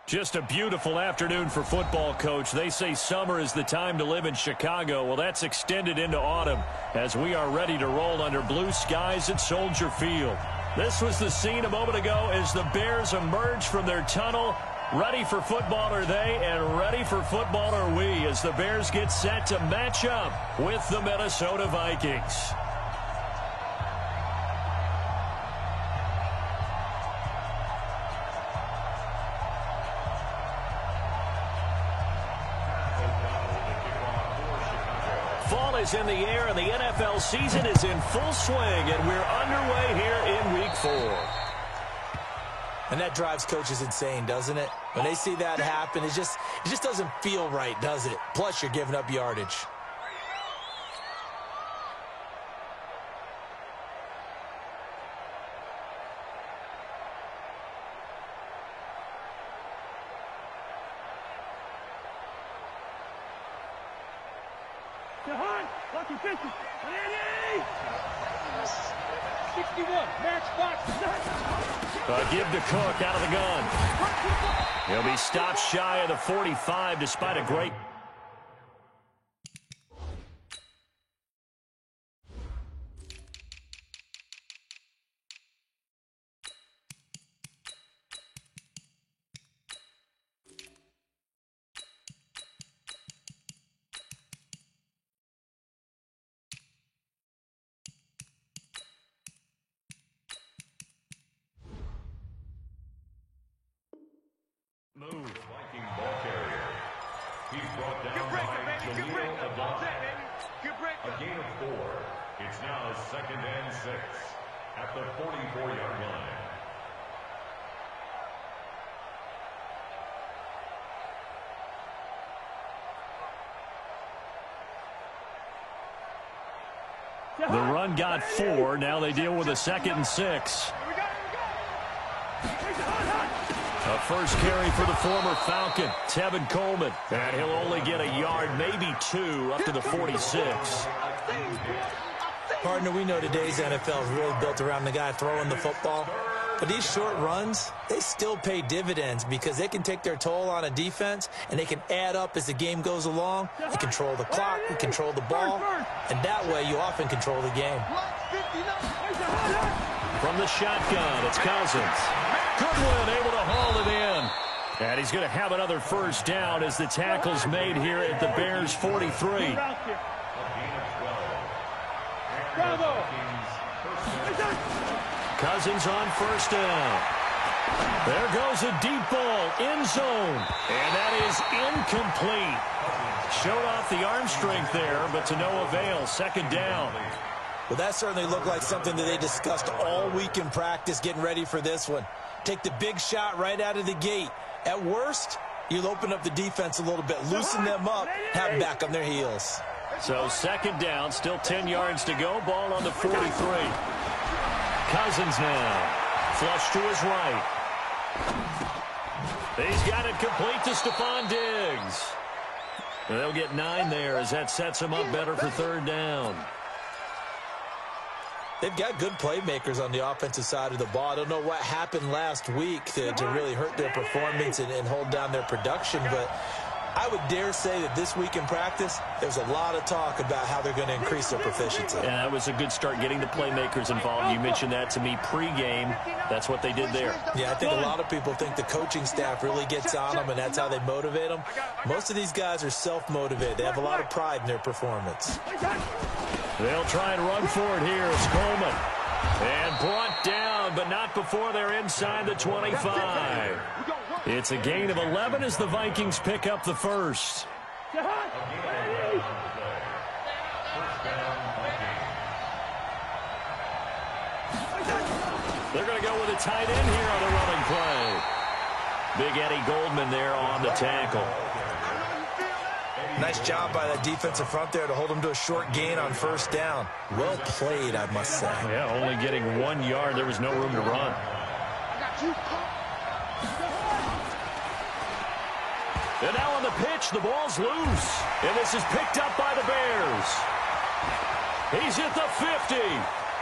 Just a beautiful afternoon for football, Coach. They say summer is the time to live in Chicago. Well, that's extended into autumn as we are ready to roll under blue skies at Soldier Field. This was the scene a moment ago as the Bears emerged from their tunnel. Ready for football are they, and ready for football are we as the Bears get set to match up with the Minnesota Vikings. Fall is in the air, and the NFL season is in full swing, and we're underway here in Week 4. And that drives coaches insane, doesn't it? When they see that happen, it just doesn't feel right, does it? Plus, you're giving up yardage. Lucky 50. 61. Match box. Give to Cook out of the gun. He'll be stopped shy of the 45 despite a great... Move. Viking ball carrier. He's brought down by Jamil Adama. A gain of 4. It's now 2nd and 6 at the 44-yard line. The run got 4. Now they deal with a 2nd and 6. A first carry for the former Falcon, Tevin Coleman. And he'll only get a yard, maybe 2, up to the 46. Partner, we know today's NFL is really built around the guy throwing the football. But these short runs, they still pay dividends because they can take their toll on a defense, and they can add up as the game goes along. They control the clock, they control the ball, and that way you often control the game. From the shotgun, it's Cousins. Goodwin able to haul it in. And he's going to have another first down as the tackle's made here at the Bears' 43. Cousins on first down. There goes a deep ball, end zone. And that is incomplete. Showed off the arm strength there, but to no avail. 2nd down. Well, that certainly looked like something that they discussed all week in practice getting ready for this one. Take the big shot right out of the gate. At worst, you'll open up the defense a little bit, loosen them up, have them back on their heels. So 2nd down, still 10 yards to go. Ball on the 43. Cousins now. Flush to his right. He's got it complete to Stephon Diggs. They'll get 9 there as that sets him up better for 3rd down. They've got good playmakers on the offensive side of the ball. I don't know what happened last week to really hurt their performance and hold down their production, but I would dare say that this week in practice, there's a lot of talk about how they're going to increase their proficiency. Yeah, that was a good start getting the playmakers involved. You mentioned that to me pregame. That's what they did there. Yeah, I think a lot of people think the coaching staff really gets on them, and that's how they motivate them. Most of these guys are self-motivated. They have a lot of pride in their performance. They'll try and run for it here. It's Coleman. And brought down, but not before they're inside the 25. It's a gain of 11 as the Vikings pick up the first. They're going to go with a tight end here on the running play. Big Eddie Goldman there on the tackle. Nice job by that defensive front there to hold him to a short gain on first down. Well played, I must say. Yeah, only getting 1 yard. There was no room to run. And now on the pitch, the ball's loose. And this is picked up by the Bears. He's at the 50,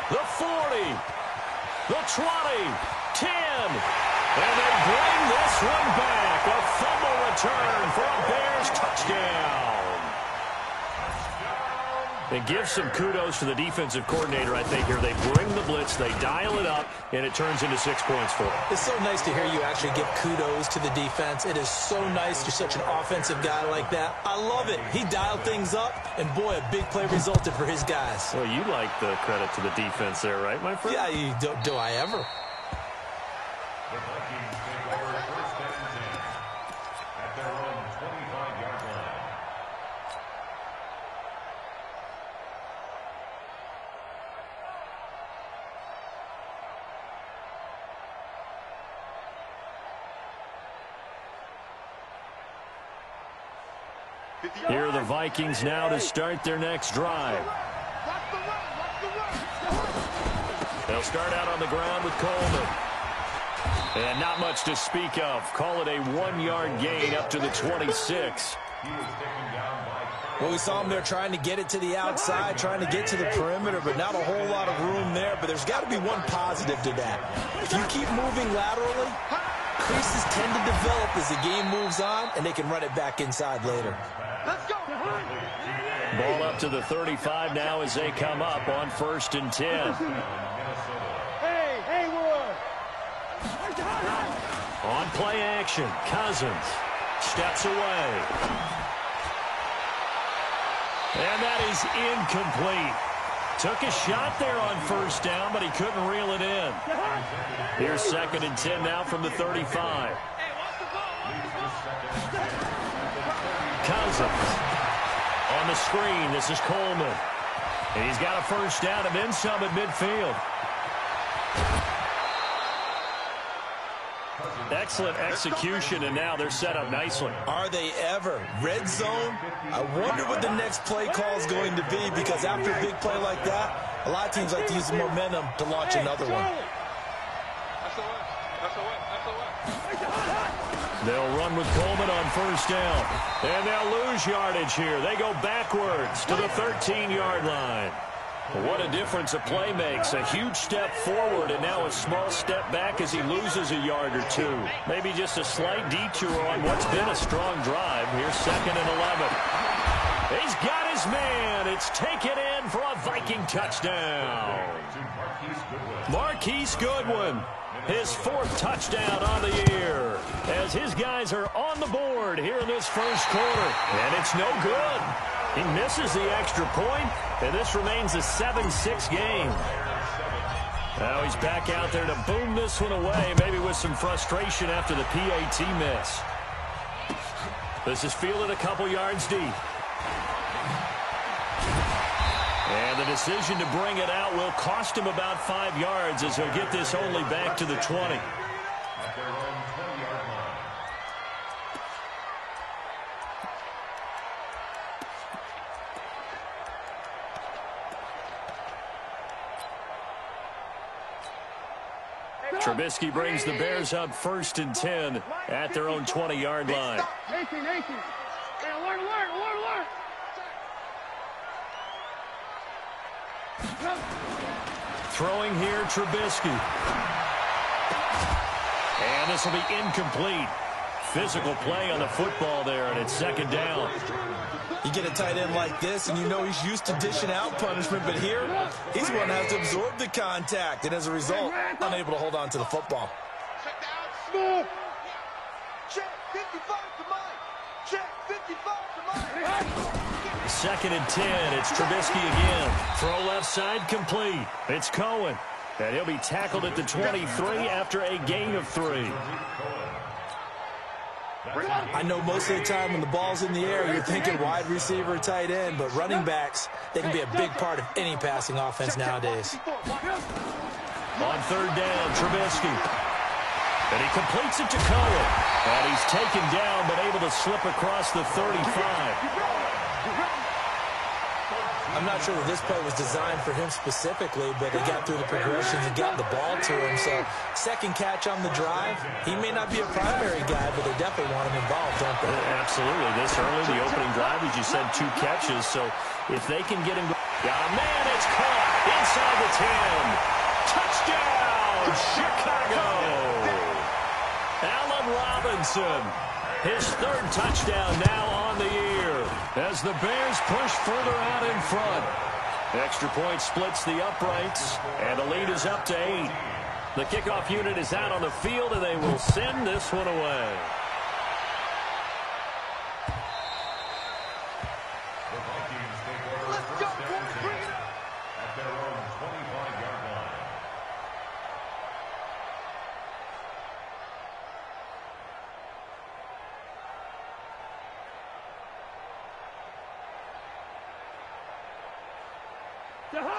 the 40, the 20, 10. And they bring this one back. A fumble return for a Bears touchdown. And give some kudos to the defensive coordinator, I think, here. They bring the blitz, they dial it up, and it turns into 6 points for them. It's so nice to hear you actually give kudos to the defense. It is so nice. You're such an offensive guy like that. I love it. He dialed things up, and boy, a big play resulted for his guys. Well, you like the credit to the defense there, right, my friend? Yeah, do I ever? The Vikings take over first and 10 at their own 25-yard line. Here are the Vikings now to start their next drive. They'll start out on the ground with Coleman. And not much to speak of. Call it a 1-yard gain up to the 26. Well, we saw him there trying to get it to the outside, trying to get to the perimeter, but not a whole lot of room there. But there's got to be one positive to that. If you keep moving laterally, creases tend to develop as the game moves on, and they can run it back inside later. Let's go. Ball up to the 35 now as they come up on 1st and 10. Hey, Haywood. On play action, Cousins steps away. And that is incomplete. Took a shot there on 1st down, but he couldn't reel it in. Here's 2nd and 10 now from the 35. Cousins on the screen. This is Coleman. And he's got a 1st down and then some at midfield. Excellent execution, and now they're set up nicely. Are they ever? Red zone? I wonder what the next play call is going to be, because after a big play like that, a lot of teams like to use the momentum to launch another one. They'll run with Coleman on 1st down. And they'll lose yardage here. They go backwards to the 13-yard line. What a difference a play makes. A huge step forward and now a small step back as he loses a yard or two. Maybe just a slight detour on what's been a strong drive. Here's 2nd and 11. He's got his man. It's taken in for a Viking touchdown. Marquise Goodwin, his 4th touchdown on the year, as his guys are on the board here in this 1st quarter. And it's no good. He misses the extra point, and this remains a 7-6 game. Now he's back out there to boom this one away, maybe with some frustration after the PAT miss. This is fielded a couple yards deep. And the decision to bring it out will cost him about 5 yards, as he'll get this only back to the 20. Trubisky brings the Bears up 1st and 10 at their own 20-yard line. Nathan. Hey, alert. Throwing here, Trubisky. And this will be incomplete. Physical play on the football there, and it's 2nd down. You get a tight end like this, and you know he's used to dishing out punishment, but here, he's going to have to absorb the contact, and as a result, unable to hold on to the football. Move. Check 55 to mine. Check 55 to mine. 2nd and 10. It's Trubisky again. Throw left side complete. It's Cohen. And he'll be tackled at the 23 after a gain of 3. I know most of the time when the ball's in the air, you're thinking wide receiver, tight end, but running backs, they can be a big part of any passing offense nowadays. On 3rd down, Trubisky. And he completes it to Cohen. And he's taken down, but able to slip across the 35. I'm not sure that this play was designed for him specifically, but they got through the progressions and got the ball to him. So, 2nd catch on the drive. He may not be a primary guy, but they definitely want him involved, don't they? Absolutely. This early, the opening drive, as you said, 2 catches. So, if they can get him... Got a man, it's caught inside the 10. Touchdown, Chicago! Allen Robinson, his third touchdown now on the year as the Bears push further out in front. Extra point splits the uprights, and the lead is up to 8. The kickoff unit is out on the field, and they will send this one away. The Vikings take over first and 10 at their own 25-yard line.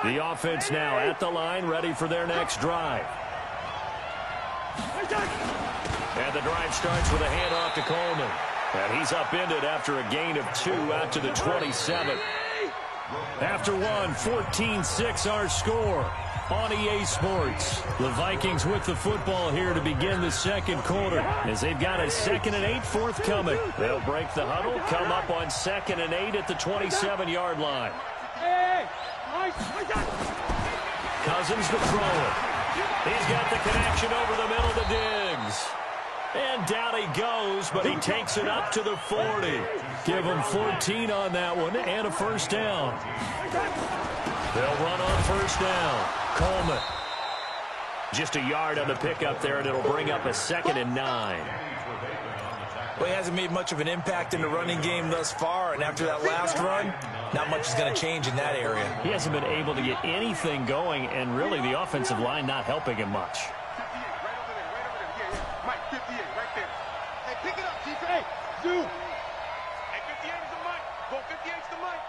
The offense now at the line, ready for their next drive. And the drive starts with a handoff to Coleman. And he's upended after a gain of 2 out to the 27. After one, 14-6 our score on EA Sports. The Vikings with the football here to begin the second quarter as they've got a 2nd and 8 forthcoming. They'll break the huddle, come up on 2nd and 8 at the 27-yard line. Cousins to throw it. He's got the connection over the middle to Diggs. And down he goes, but he takes it up to the 40. Give him 14 on that one and a first down. They'll run on first down. Coleman. Just a yard on the pickup there, and it'll bring up a 2nd and 9. Well, he hasn't made much of an impact in the running game thus far, and after that last run, not much is going to change in that area. He hasn't been able to get anything going, and really the offensive line not helping him much. Mike, 58, right there. Hey, pick it up, Chief. Hey, Zoo. Hey, 58 is the Mike. Go 58 is the Mike.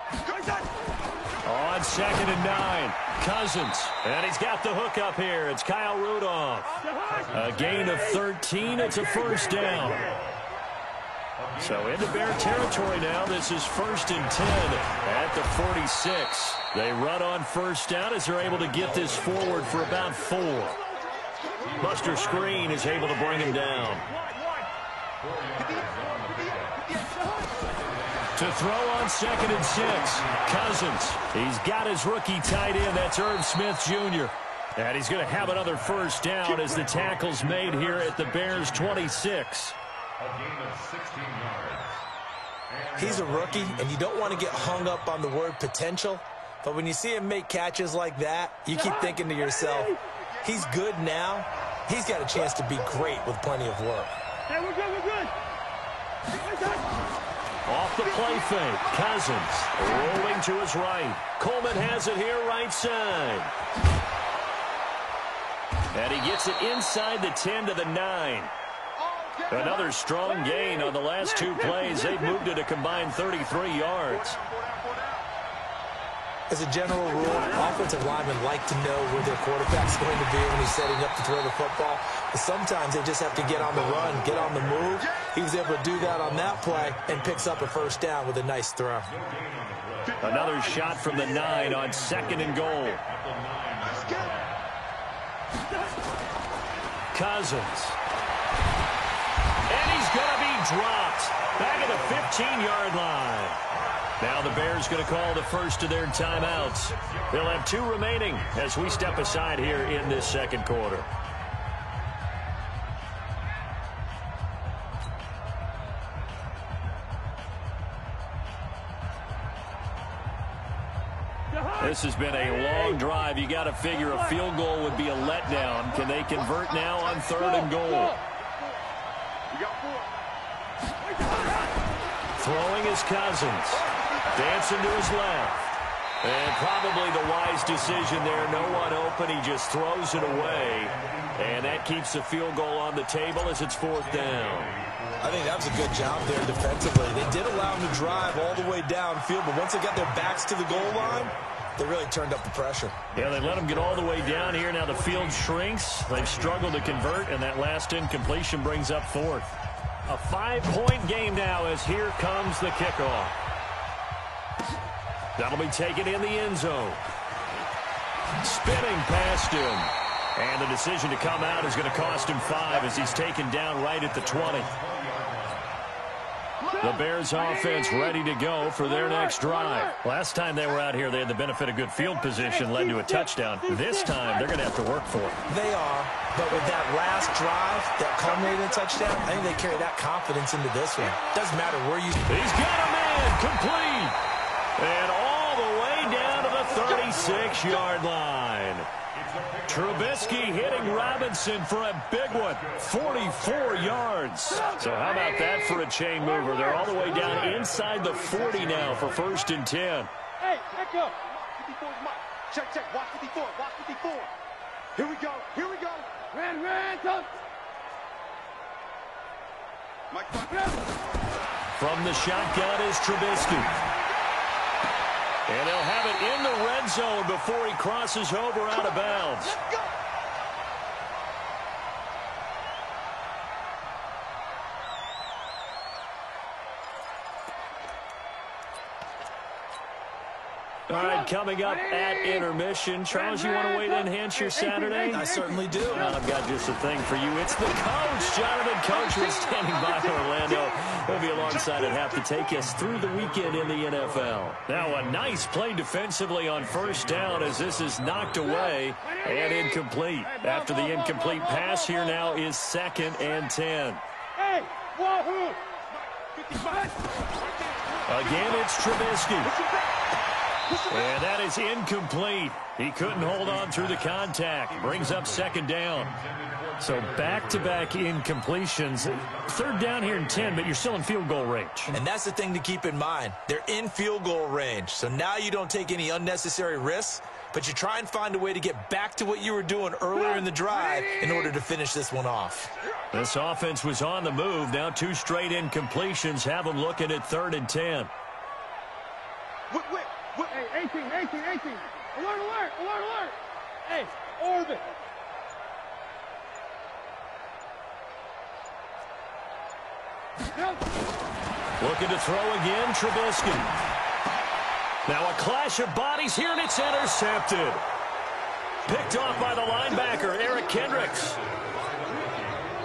On 2nd and 9, Cousins. And he's got the hook up here. It's Kyle Rudolph. A gain of 13. It's a first down. So into Bear territory now. This is 1st and 10 at the 46. They run on first down as they're able to get this forward for about 4. Buster Screen is able to bring him down. To throw on 2nd and 6, Cousins. He's got his rookie tight end. That's Irv Smith Jr. And he's going to have another first down as the tackle's made here at the Bears' 26. A gain of 16 yards. He's a rookie, and you don't want to get hung up on the word potential. But when you see him make catches like that, you keep thinking to yourself, he's good now. He's got a chance to be great with plenty of work. Hey, we're good, we're good. Off the play fake, Cousins rolling to his right. Coleman has it here right side. And he gets it inside the 10 to the 9. Another strong gain on the last 2 plays. They've moved it a combined 33 yards. As a general rule, offensive linemen like to know where their quarterback's going to be when he's setting up to throw the football. But sometimes they just have to get on the run, get on the move. He was able to do that on that play and picks up a first down with a nice throw. Another shot from the 9 on 2nd and goal. Cousins. And he's going to be dropped back at the 15-yard line. Now the Bears going to call the first of their timeouts. They'll have 2 remaining as we step aside here in this second quarter. This has been a long drive. You got to figure a field goal would be a letdown. Can they convert now on 3rd and goal? Throwing is Cousins. Dancing to his left. And probably the wise decision there. No one open. He just throws it away. And that keeps the field goal on the table as it's 4th down. I think that was a good job there defensively. They did allow him to drive all the way downfield, but once they got their backs to the goal line, they really turned up the pressure. Yeah, they let them get all the way down here. Now the field shrinks. They've struggled to convert, and that last incompletion brings up 4th. A 5-point game now as here comes the kickoff. That'll be taken in the end zone. Spinning past him. And the decision to come out is going to cost him 5 as he's taken down right at the 20. The Bears offense ready to go for their next drive. Last time they were out here, they had the benefit of good field position, led to a touchdown. This time, they're going to have to work for it. They are, but with that last drive that culminated in a touchdown, I think they carry that confidence into this one. Doesn't matter where you... He's got a man, complete. And all the way down to the 36-yard line. Trubisky hitting Robinson for a big one, 44 yards. So how about that for a chain mover? They're all the way down inside the 40 now for 1st and 10. Hey, back up. 54 is mine. Check, check. Watch 54. Watch 54. Here we go. Here we go. Ran, touch. Mike, from the shotgun is Trubisky. And they'll have it in the red zone before he crosses over out of bounds. Let's go. All right, coming up at intermission. Charles, you want to wait to enhance your Saturday? I certainly do. Well, I've got just a thing for you. It's the coach, Jonathan Coachman, standing by Orlando. He'll be alongside and have to take us through the weekend in the NFL. Now, a nice play defensively on 1st down as this is knocked away and incomplete. After the incomplete pass, here now is 2nd and 10. Hey, wahoo. Again, it's Trubisky. And that is incomplete. He couldn't hold on through the contact. Brings up 2nd down. So back-to-back incompletions. 3rd down here and 10, but you're still in field goal range. And that's the thing to keep in mind. They're in field goal range. So now you don't take any unnecessary risks, but you try and find a way to get back to what you were doing earlier in the drive in order to finish this one off. This offense was on the move. Now 2 straight incompletions have them looking at 3rd and 10. Hey, 18. Alert. Hey, orbit. Looking to throw again, Trubisky. Now a clash of bodies here, and it's intercepted. Picked off by the linebacker, Eric Kendricks.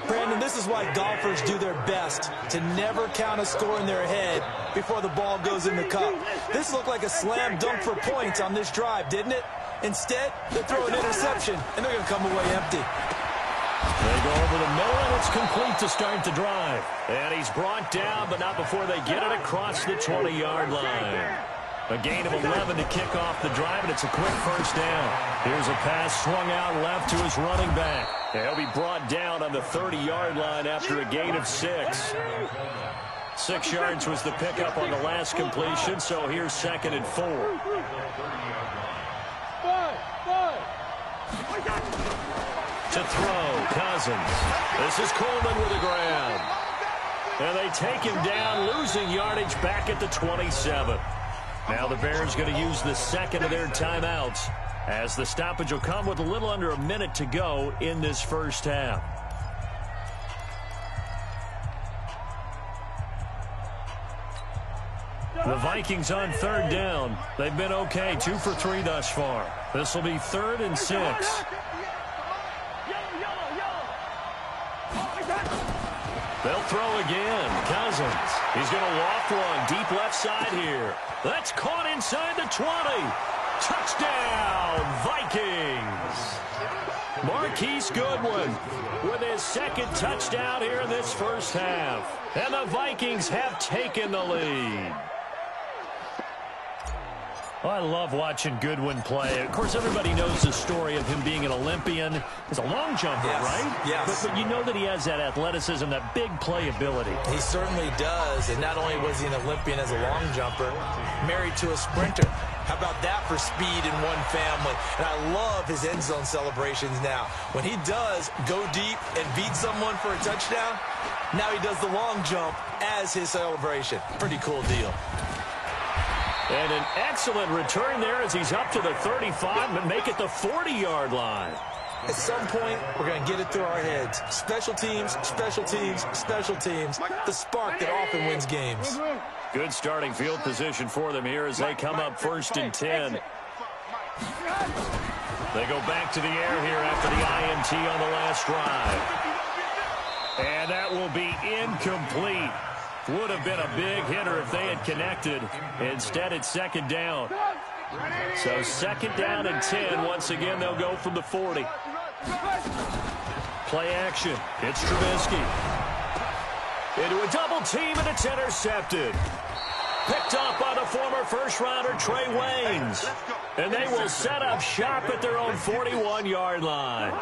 Brandon, this is why golfers do their best to never count a score in their head before the ball goes in the cup. This looked like a slam dunk for points on this drive, didn't it? Instead, they throw an interception, and they're going to come away empty. They go over the middle, and it's complete to start the drive. And he's brought down, but not before they get it across the 20-yard line. A gain of 11 to kick off the drive, and it's a quick 1st down. Here's a pass swung out left to his running back. He'll be brought down on the 30-yard line after a gain of 6. 6 yards was the pickup on the last completion, so here's 2nd and 4. To throw, Cousins. This is Coleman with a grab. And they take him down, losing yardage back at the 27. Now the Bears going to use the 2nd of their timeouts as the stoppage will come with a little under a minute to go in this 1st half. The Vikings on 3rd down. They've been okay, 2 for 3 thus far. This will be 3rd and 6. They'll throw again. Cousins. He's going to loft one deep left side here. That's caught inside the 20. Touchdown, Vikings. Marquise Goodwin with his 2nd touchdown here in this 1st half. And the Vikings have taken the lead. Well, I love watching Goodwin play. Of course, everybody knows the story of him being an Olympian. He's a long jumper, right? Yes. But you know that he has that athleticism, that big play ability. He certainly does. And not only was he an Olympian as a long jumper, married to a sprinter. How about that for speed in one family? And I love his end zone celebrations now. When he does go deep and beat someone for a touchdown, now he does the long jump as his celebration. Pretty cool deal. And an excellent return there as he's up to the 35, but make it the 40-yard line. At some point, we're going to get it through our heads. Special teams, special teams, special teams. The spark that often wins games. Good starting field position for them here as they come up 1st and 10. They go back to the air here after the INT on the last drive. And that will be incomplete. Would have been a big hitter if they had connected. Instead, it's second down. So second down and 10. Once again, they'll go from the 40. Play action. It's Trubisky. Into a double team, and it's intercepted. Picked off by the former first-rounder Trey Waynes. And they will set up shop at their own 41-yard line.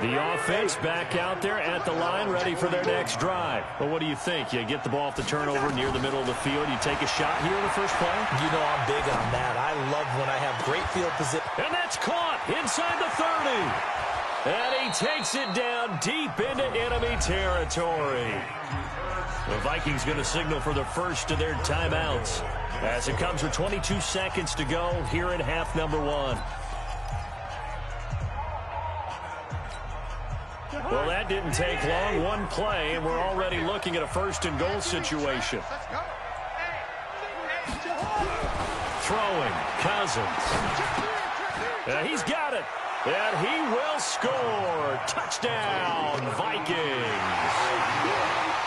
The offense back out there at the line, ready for their next drive. But what do you think? You get the ball off the turnover near the middle of the field. You take a shot here in the first play? You know I'm big on that. I love when I have great field position. And that's caught inside the 30. And he takes it down deep into enemy territory. The Vikings going to signal for the first of their timeouts as it comes with 22 seconds to go here in half number 1. Well, that didn't take long. One play, and we're already looking at a first-and-goal situation. Throwing, Cousins. He's got it. And he will score. Touchdown, Vikings.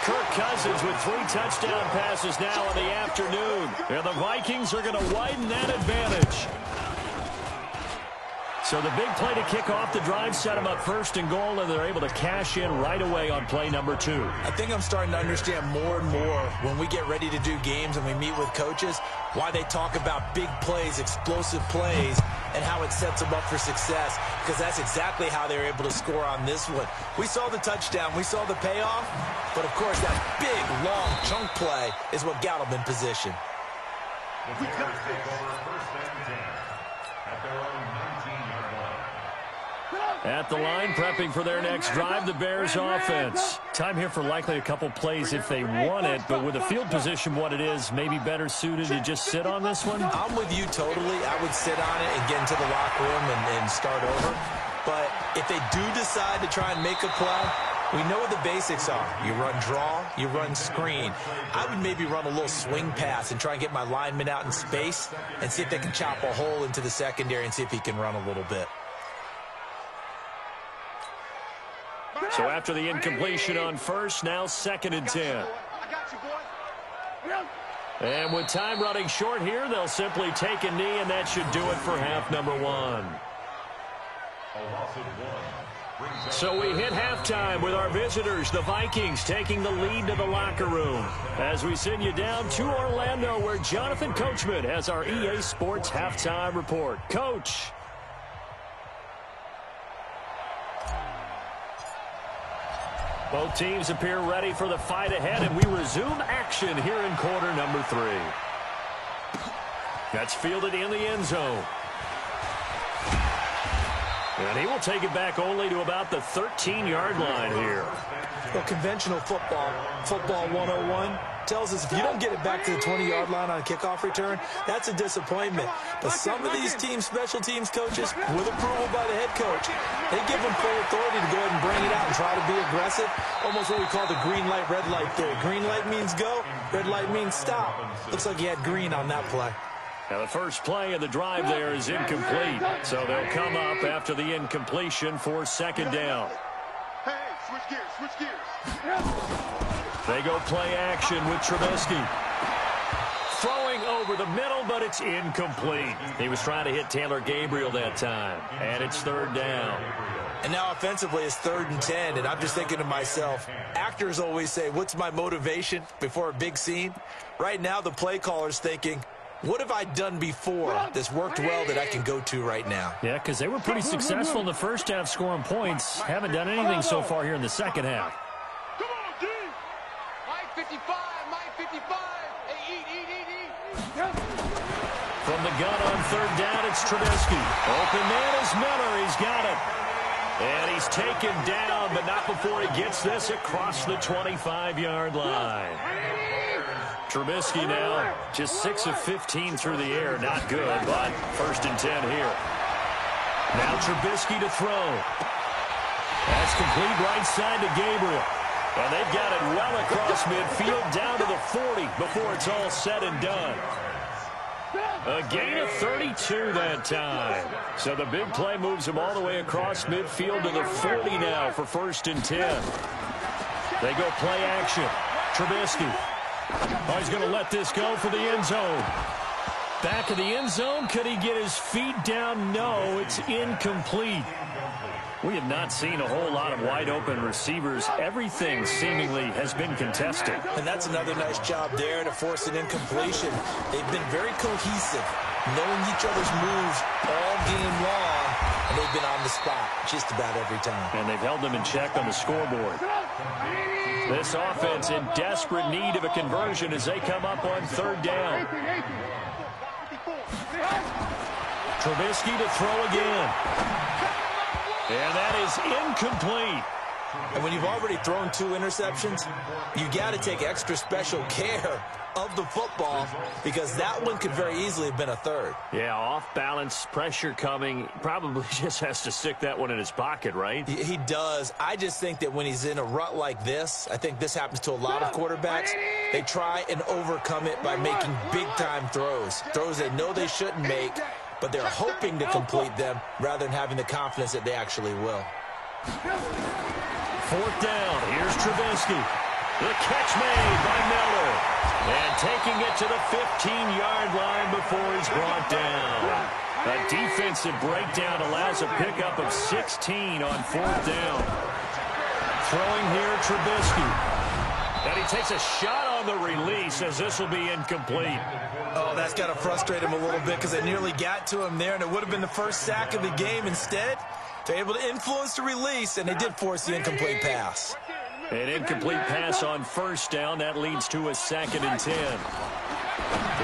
Kirk Cousins with 3 touchdown passes now in the afternoon. And the Vikings are going to widen that advantage. So the big play to kick off the drive set them up first and goal, and they're able to cash in right away on play number 2. I think I'm starting to understand more and more when we get ready to do games and we meet with coaches why they talk about big plays, explosive plays, and how it sets them up for success, because that's exactly how they were able to score on this one. We saw the touchdown. We saw the payoff. But, of course, that big, long chunk play is what got them in position. The Bears take over first and 10 at their own 19-yard line. At the line, prepping for their next drive, the Bears offense. Time here for likely a couple plays if they want it, but with the field position what it is, maybe better suited to just sit on this one? I'm with you totally. I would sit on it and get into the locker room and start over. But if they do decide to try and make a play, we know what the basics are. You run draw, you run screen. I would maybe run a little swing pass and try and get my lineman out in space and see if they can chop a hole into the secondary and see if he can run a little bit. So after the incompletion on first, now second and 10. And with time running short here, they'll simply take a knee, and that should do it for half number 1. A loss of 1. So we hit halftime with our visitors, the Vikings, taking the lead to the locker room. As we send you down to Orlando, where Jonathan Coachman has our EA Sports halftime report. Coach. Both teams appear ready for the fight ahead, and we resume action here in quarter number 3. That's fielded in the end zone. And he will take it back only to about the 13-yard line here. Well, conventional football 101, tells us if you don't get it back to the 20-yard line on a kickoff return, that's a disappointment. But some of these teams, special teams coaches, with approval by the head coach, they give them full authority to go ahead and bring it out and try to be aggressive. Almost what we call the green light, red light theory. Green light means go, red light means stop. Looks like he had green on that play. Now the first play of the drive there is incomplete. So they'll come up after the incompletion for second down. Hey, switch gears. They go play action with Trubisky. Throwing over the middle, but it's incomplete. He was trying to hit Taylor Gabriel that time. And it's third down. And now offensively it's 3rd and 10, and I'm just thinking to myself, actors always say, what's my motivation before a big scene? Right now the play caller's thinking, what have I done before that's worked well that I can go to right now? Yeah, because they were pretty successful in the first half scoring points. Haven't done anything so far here in the second half. Come on, D. Mike 55, Mike 55. Hey, eat. From the gun on third down, it's Trubisky. Open man is Miller. He's got it. And he's taken down, but not before he gets this across the 25-yard line. Trubisky now just 6 of 15 through the air. Not good, but first and 10 here. Now Trubisky to throw. That's complete right side to Gabriel. And they've got it well across midfield down to the 40 before it's all said and done. A gain of 32 that time. So the big play moves him all the way across midfield to the 40 now for first and 10. They go play action. Trubisky. Oh, he's going to let this go for the end zone. Back of the end zone. Could he get his feet down? No, it's incomplete. We have not seen a whole lot of wide-open receivers. Everything seemingly has been contested. And that's another nice job there to force an incompletion. They've been very cohesive, knowing each other's moves all game long, and they've been on the spot just about every time. And they've held them in check on the scoreboard. This offense in desperate need of a conversion as they come up on third down. Trubisky to throw again. And that is incomplete. And when you've already thrown 2 interceptions, you got to take extra special care of the football because that one could very easily have been a third. Yeah, off balance, pressure coming. Probably just has to stick that one in his pocket, right? He does. I just think that when he's in a rut like this, I think this happens to a lot of quarterbacks, they try and overcome it by making big-time throws. Throws they know they shouldn't make, but they're hoping to complete them rather than having the confidence that they actually will. Fourth down. Here's Trubisky. The catch made by Miller. And taking it to the 15-yard line before he's brought down. A defensive breakdown allows a pickup of 16 on fourth down. Throwing here, Trubisky. And he takes a shot on the release as this will be incomplete. Oh, that's got to frustrate him a little bit because they nearly got to him there, and it would have been the first sack of the game. Instead, they're able to influence the release, and they did force the incomplete pass. An incomplete pass on first down. That leads to a 2nd and 10.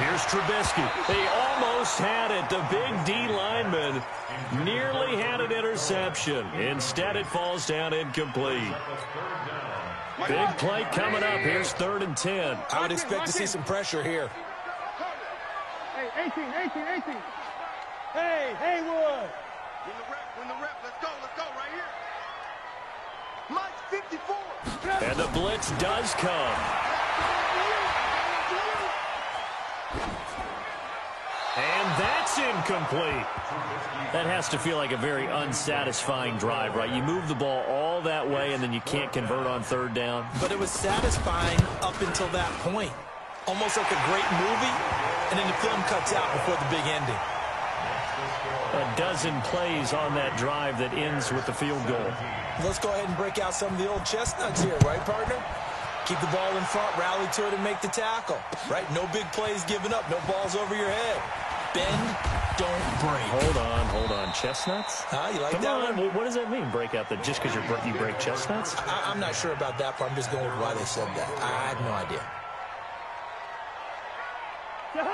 Here's Trubisky. They almost had it. The big D lineman nearly had an interception. Instead, it falls down incomplete. Big play coming up. Here's 3rd and 10. I would expect to see some pressure here. Hey, 18. Hey, Haywood. Win the rep. Let's go right here. Mike 54. And the blitz does come. And that's incomplete. That has to feel like a very unsatisfying drive, right? You move the ball all that way, and then you can't convert on third down. But it was satisfying up until that point. Almost like a great movie, and then the film cuts out before the big ending. A dozen plays on that drive that ends with the field goal. Let's go ahead and break out some of the old chestnuts here, right, partner? Keep the ball in front, rally to it, and make the tackle, right? No big plays given up, no balls over your head. Bend, don't break. Hold on. Chestnuts? Huh? You like Come that on. one? What does that mean, break out? That just because you break chestnuts? I'm not sure about that part. I'm just going with why they said that. I have no idea.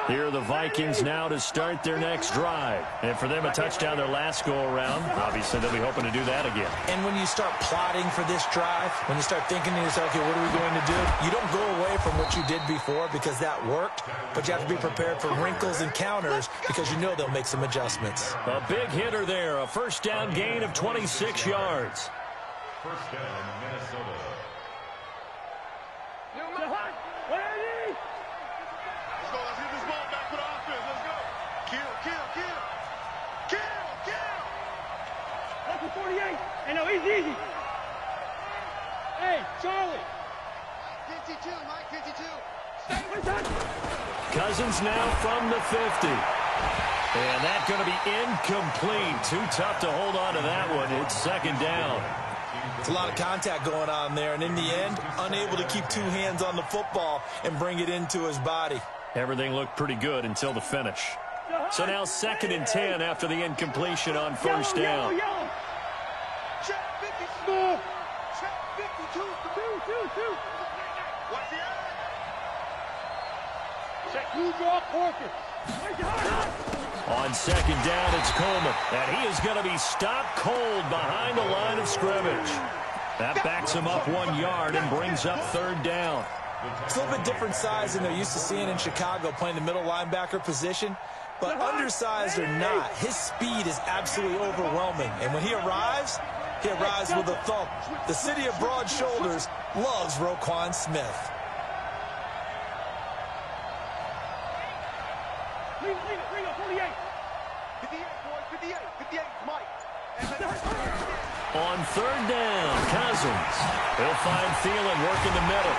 Here are the Vikings now to start their next drive. And for them, a touchdown their last go-around. Obviously, they'll be hoping to do that again. And when you start plotting for this drive, when you start thinking to yourself, okay, what are we going to do? You don't go away from what you did before because that worked, but you have to be prepared for wrinkles and counters because you know they'll make some adjustments. A big hitter there, a first down gain of 26 yards. First down, Minnesota. Let's get this ball back for the offense. Let's go. Kill. That's a 48. Hey, no, easy. Hey, Charlie. 52, Mike, 52. Stay with us. Cousins now from the 50. And that's going to be incomplete. Too tough to hold on to that one. It's 2nd down. It's a lot of contact going on there, and in the end, unable to keep 2 hands on the football and bring it into his body. Everything looked pretty good until the finish. So now 2nd and 10 after the incompletion on first down. Check 52. Check 52. Two. Watch the eye. Check who's off Porter. On 2nd down, it's Coleman. And he is going to be stopped cold behind the line of scrimmage. That backs him up 1 yard and brings up 3rd down. It's a little bit different size than they're used to seeing in Chicago, playing the middle linebacker position. But undersized or not, his speed is absolutely overwhelming. And when he arrives with a thump. The city of broad shoulders loves Roquan Smith. Bring it, 48. 58, boys, 58, Mike. On 3rd down, Cousins. He'll find Thielen working the middle.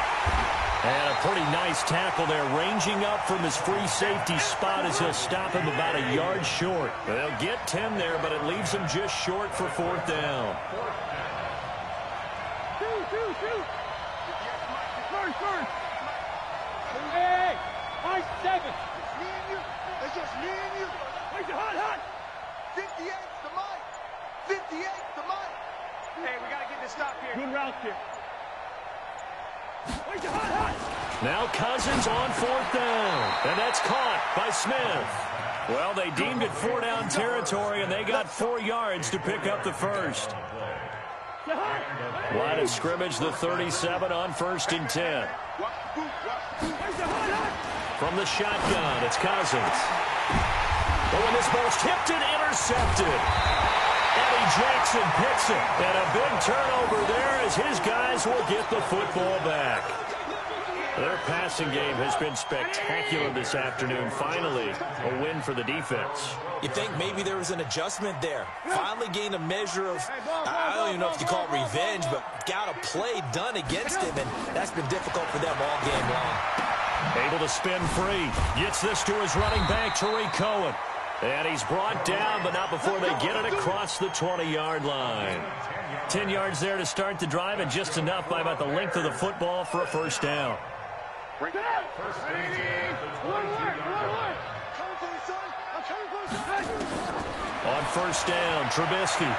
And a pretty nice tackle there, ranging up from his free safety spot as he'll stop him about a yard short. They'll get 10 there, but it leaves him just short for 4th down. Shoot. First. Hey, Mike 7. It's me and you. It's just me and you. Wait, hot. 58's the Mike. 58's the Mike. Hey, we got to get this stop here. Good route here. Wait, hot. Now Cousins on 4th down. And that's caught by Smith. Well, they deemed it 4-down territory, and they got 4 yards to pick up the first. Line of scrimmage, the 37 on 1st and 10. From the shotgun, it's Cousins. Oh, and this ball's tipped and intercepted. Eddie Jackson picks it. And a big turnover there as his guys will get the football back. Their passing game has been spectacular this afternoon. Finally, a win for the defense. You think maybe there was an adjustment there. Finally gained a measure of, I don't even know if you call it revenge, but got a play done against him, and that's been difficult for them all game long. Able to spin free. Gets this to his running back, Tariq Cohen. And he's brought down, but not before they get it across the 20-yard line. 10 yards there to start the drive, and just enough by about the length of the football for a 1st down. On 1st down, Trubisky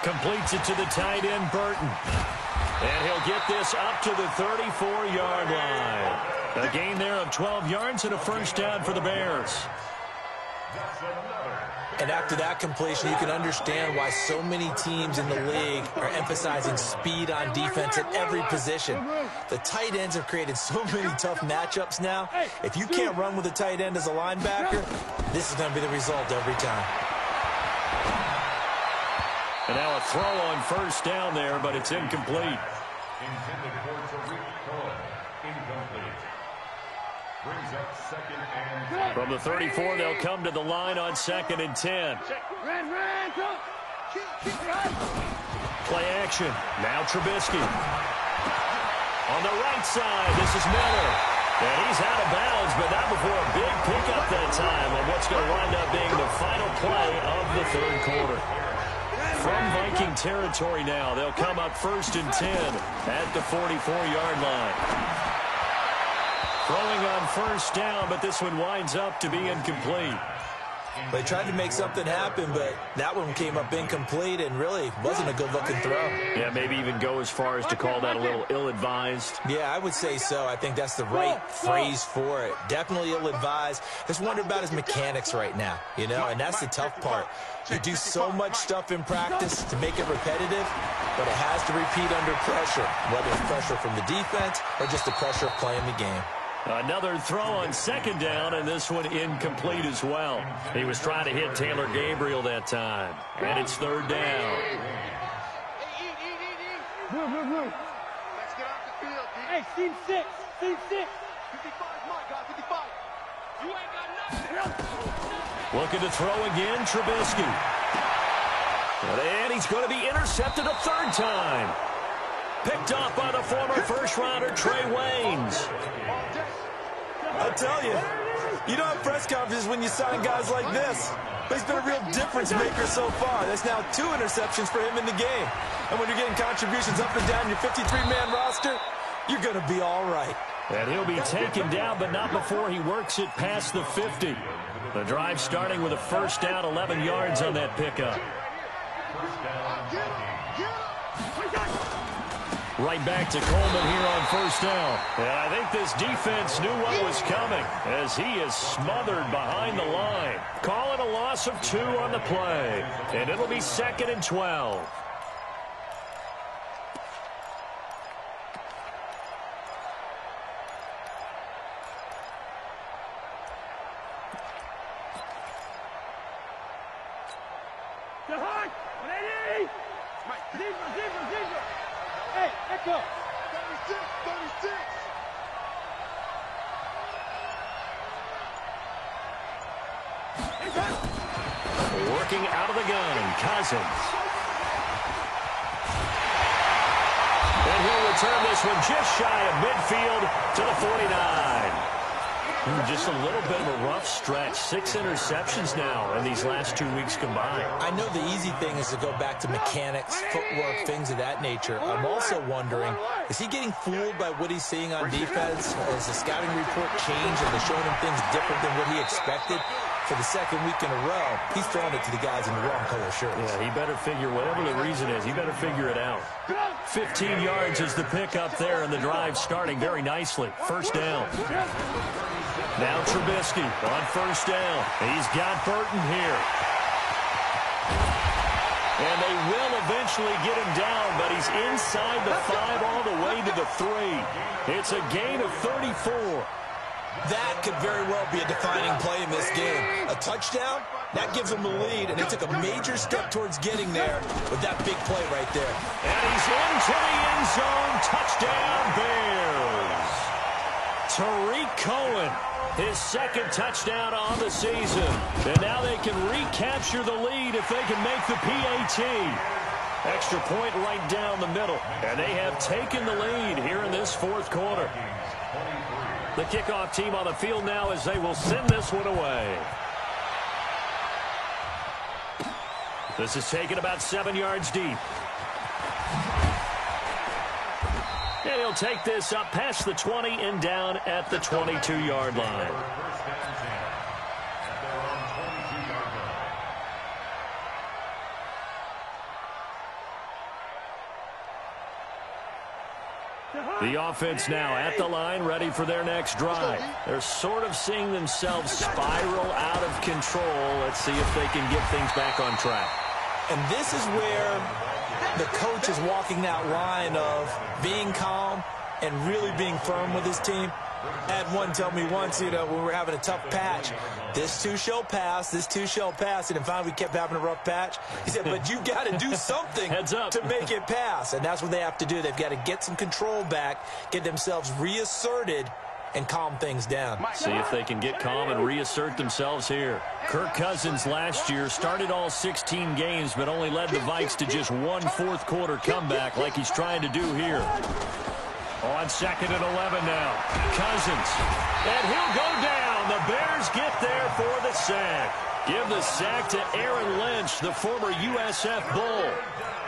completes it to the tight end, Burton. And he'll get this up to the 34-yard line. A gain there of 12 yards and a 1st down for the Bears. And after that completion, you can understand why so many teams in the league are emphasizing speed on defense at every position. The tight ends have created so many tough matchups now. If you can't run with a tight end as a linebacker, this is going to be the result every time. And now a throw on 1st down there, but it's incomplete. Intended for Tariq Cohen. Incomplete. Brings up 2nd and 10. From the 34, they'll come to the line on 2nd and 10. Play action. Now Trubisky. On the right side, this is Miller. And he's out of bounds, but not before a big pickup that time on what's going to wind up being the final play of the 3rd quarter. From Viking territory now, they'll come up 1st and 10 at the 44-yard line. Throwing on 1st down, but this one winds up to be incomplete. They tried to make something happen, but that one came up incomplete and really wasn't a good-looking throw. Yeah, maybe even go as far as to call that a little ill-advised. Yeah, I would say so. I think that's the right phrase for it. Definitely ill-advised. Just wonder about his mechanics right now, you know, and that's the tough part. You do so much stuff in practice to make it repetitive, but it has to repeat under pressure, whether it's pressure from the defense or just the pressure of playing the game. Another throw on 2nd down, and this one incomplete as well. He was trying to hit Taylor Gabriel that time. And it's 3rd down. Move. Let's get off the field, D. Hey, team 6. 55, Mike, got 55. You ain't got nothing. Looking to throw again, Trubisky. And he's going to be intercepted a 3rd time. Picked off by the former first-rounder Trey Waynes. I'll tell you, you don't have press conferences when you sign guys like this. But he's been a real difference maker so far. There's now 2 interceptions for him in the game. And when you're getting contributions up and down your 53-man roster, you're going to be all right. And he'll be taken down, but not before he works it past the 50. The drive starting with a 1st down, 11 yards on that pickup. Right back to Coleman here on 1st down. And I think this defense knew what was coming as he is smothered behind the line. Call it a loss of 2 on the play. And it'll be 2nd and 12. Hey, echo. 36. Working out of the gun, Cousins. And he'll return this one just shy of midfield to the 49. Just a little bit of a rough stretch. 6 interceptions now in these last 2 weeks combined. I know the easy thing is to go back to mechanics, footwork, things of that nature. I'm also wondering, is he getting fooled by what he's seeing on defense? Has the scouting report changed? Are they showing him things different than what he expected? For the second week in a row, he's throwing it to the guys in the wrong color shirts. Yeah, he better figure, whatever the reason is, he better figure it out. 15 yards is the pickup there, and the drive starting very nicely. First down. Now Trubisky on first down. He's got Burton here. And they will eventually get him down, but he's inside the 5 all the way to the 3. It's a gain of 34. That could very well be a defining play in this game. A touchdown, that gives them the lead, and they took a major step towards getting there with that big play right there. And he's into the end zone. Touchdown, Bears. Tariq Cohen, his second touchdown on the season. And now they can recapture the lead if they can make the PAT. Extra point right down the middle. And they have taken the lead here in this fourth quarter. The kickoff team on the field now as they will send this one away. This is taken about 7 yards deep. And he'll take this up past the 20 and down at the 22-yard line. The offense now at the line, ready for their next drive. They're sort of seeing themselves spiral out of control. Let's see if they can get things back on track. And this is where the coach is walking that line of being calm and really being firm with his team. I had one tell me once, when we were having a tough patch, this too shall pass, this too shall pass. And finally we kept having a rough patch. He said, but you got to do something to make it pass. And that's what they have to do. They've got to get some control back, get themselves reasserted, and calm things down. See if they can get calm and reassert themselves here. Kirk Cousins last year started all 16 games, but only led the Vikes to just one fourth-quarter comeback like he's trying to do here. On 2nd and 11 now. Cousins. And he'll go down. The Bears get there for the sack. Give the sack to Aaron Lynch, the former USF Bull.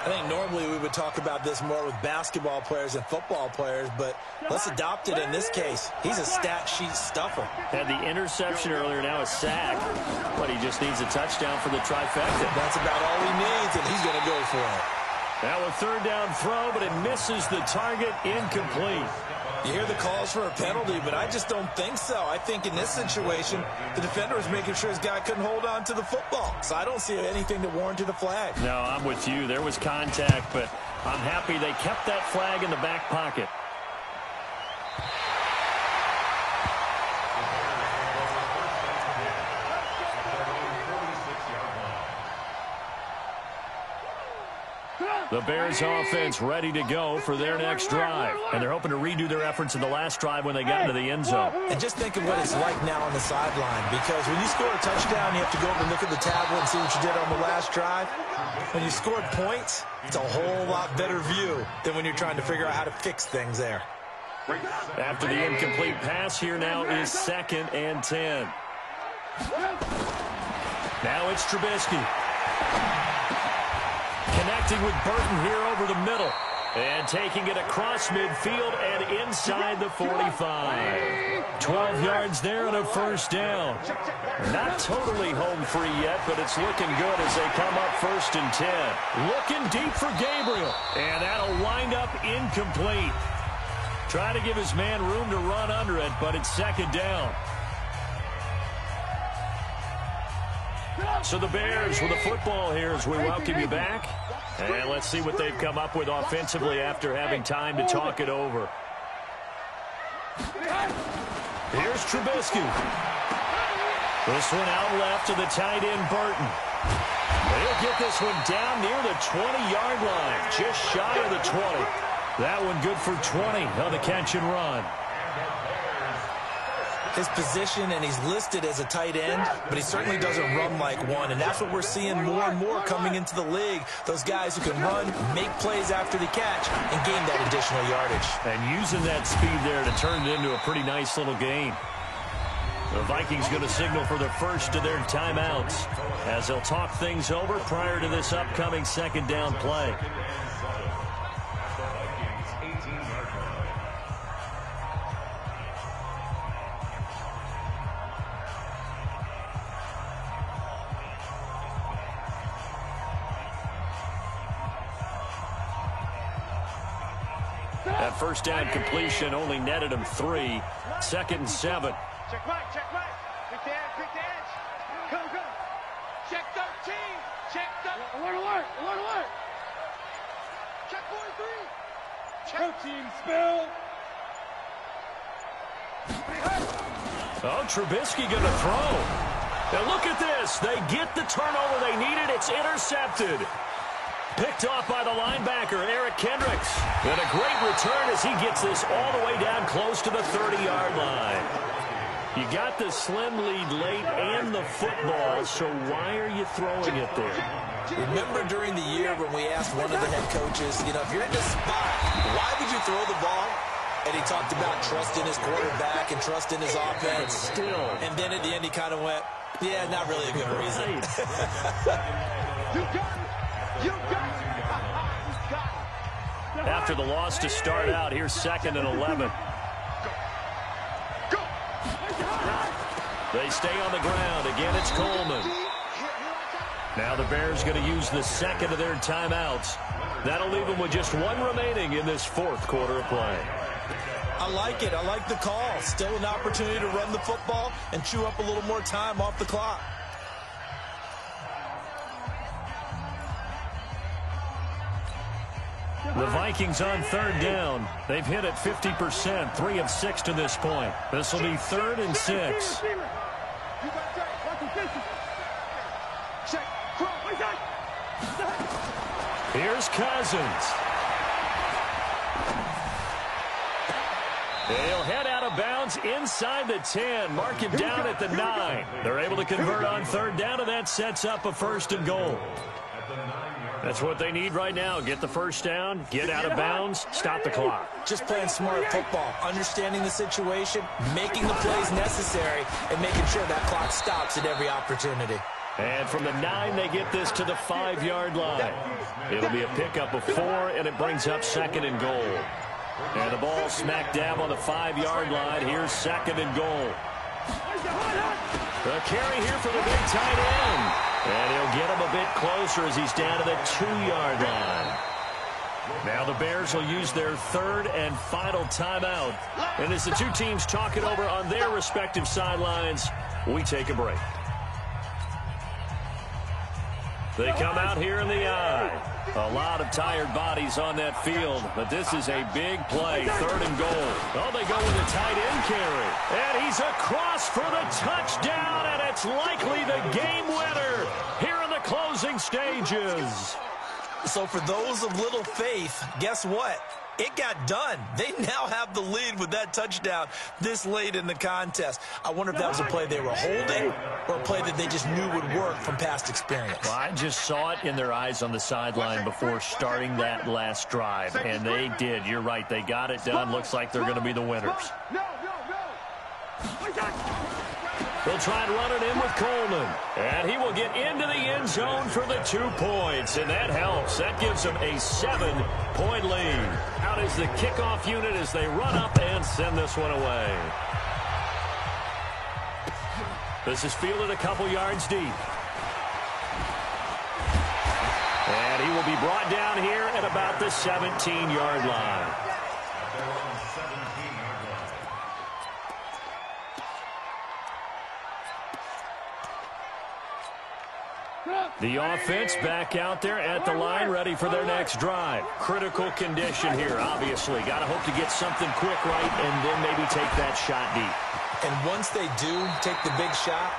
I think normally we would talk about this more with basketball players and football players, but let's adopt it in this case. He's a stat sheet stuffer. Had the interception earlier, now a sack. But he just needs a touchdown for the trifecta. That's about all he needs, and he's going to go for it. Now a third down throw, but it misses the target, incomplete. You hear the calls for a penalty, but I just don't think so. I think in this situation, the defender was making sure his guy couldn't hold on to the football. So I don't see anything that warranted a flag. No, I'm with you. There was contact, but I'm happy they kept that flag in the back pocket. The Bears offense ready to go for their next drive. And they're hoping to redo their efforts in the last drive when they got into the end zone. And just think of what it's like now on the sideline. Because when you score a touchdown, you have to go over and look at the tablet and see what you did on the last drive. When you scored points, it's a whole lot better view than when you're trying to figure out how to fix things there. After the incomplete pass, here now is 2nd and 10. Now it's Trubisky. Connecting with Burton here over the middle. And taking it across midfield and inside the 45. 12 yards there and a first down. Not totally home free yet, but it's looking good as they come up 1st and 10. Looking deep for Gabriel. And that'll wind up incomplete. Trying to give his man room to run under it, but it's 2nd down. So the Bears with the football here as we welcome you back. And let's see what they've come up with offensively after having time to talk it over. Here's Trubisky. This one out left to the tight end, Burton. They'll get this one down near the 20-yard line, just shy of the 20. That one good for 20 on the catch and run. his position, and he's listed as a tight end, but he certainly doesn't run like one, and that's what we're seeing more and more coming into the league. Those guys who can run, make plays after the catch, and gain that additional yardage. And using that speed there to turn it into a pretty nice little gain. The Vikings going to signal for the first of their timeouts as they'll talk things over prior to this upcoming second down play. That first down completion only netted him 3. 2nd and 7. Check right, check right. Quick the edge. Go, go. Check 13. Check 13. Alert, alert, alert, alert. Check 43. Check. Protein spill. Oh, Trubisky going to throw. Now look at this. They get the turnover they needed. It's intercepted. Picked off by the linebacker, Eric Kendricks. And a great return as he gets this all the way down close to the 30-yard line. You got the slim lead late and the football, so why are you throwing it there? Remember during the year when we asked one of the head coaches, you know, if you're in this spot, why would you throw the ball? And he talked about trusting his quarterback and trusting his offense. Still. And then at the end he kind of went, yeah, not really a good reason. You got it. You got it. You got it. After the loss to start out, here's 2nd and 11. They stay on the ground. Again, it's Coleman. Now the Bears going to use the second of their timeouts. That'll leave them with just one remaining in this 4th quarter of play. I like it. I like the call. Still an opportunity to run the football and chew up a little more time off the clock. The Vikings on 3rd down. They've hit it 50%, 3 of 6 to this point. This will be 3rd and 6. Here's Cousins. They'll head out of bounds inside the 10. Mark him down at the 9. They're able to convert on 3rd down, and that sets up a 1st and goal. That's what they need right now. Get the first down, get out of bounds, stop the clock. Just playing smart football, understanding the situation, making the plays necessary, and making sure that clock stops at every opportunity. And from the 9, they get this to the 5-yard line. It'll be a pickup of 4, and it brings up 2nd and goal. And the ball smack dab on the 5-yard line. Here's 2nd and goal. The carry here for the big tight end. And he'll get him a bit closer as he's down to the 2-yard line. Now the Bears will use their 3rd and final timeout. And as the two teams talk it over on their respective sidelines, we take a break. They come out here in the eye. A lot of tired bodies on that field, but this is a big play, 3rd and goal. Oh, they go with a tight end carry. And he's across for the touchdown, and it's likely the game winner here in the closing stages. So for those of little faith, guess what? It got done. They now have the lead with that touchdown this late in the contest. I wonder if that was a play they were holding or a play that they just knew would work from past experience. Well, I just saw it in their eyes on the sideline before starting that last drive, and they did. You're right. They got it done. Looks like they're going to be the winners. They'll try and run it in with Coleman. And he will get into the end zone for the 2 points. And that helps. That gives them a 7-point lead. Out is the kickoff unit as they run up and send this one away. This is fielded a couple yards deep. And he will be brought down here at about the 17-yard line. The offense back out there at the line, ready for their next drive. Critical condition here, obviously. Got to hope to get something quick right and then maybe take that shot deep. And once they do take the big shot,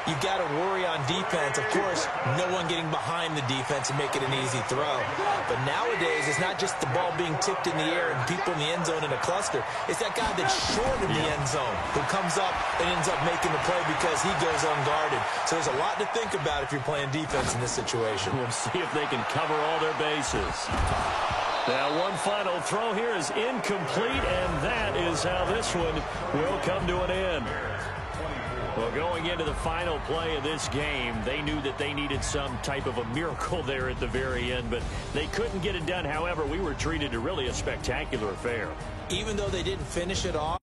you've got to worry on defense. Of course, no one getting behind the defense and make it an easy throw. But nowadays, it's not just the ball being tipped in the air and people in the end zone in a cluster. It's that guy that's short in the end zone who comes up and ends up making the play because he goes unguarded. So there's a lot to think about if you're playing defense in this situation. We'll see if they can cover all their bases. Now, one final throw here is incomplete, and that is how this one will come to an end. Well, going into the final play of this game, they knew that they needed some type of a miracle there at the very end, but they couldn't get it done. However, we were treated to really a spectacular affair. Even though they didn't finish it off,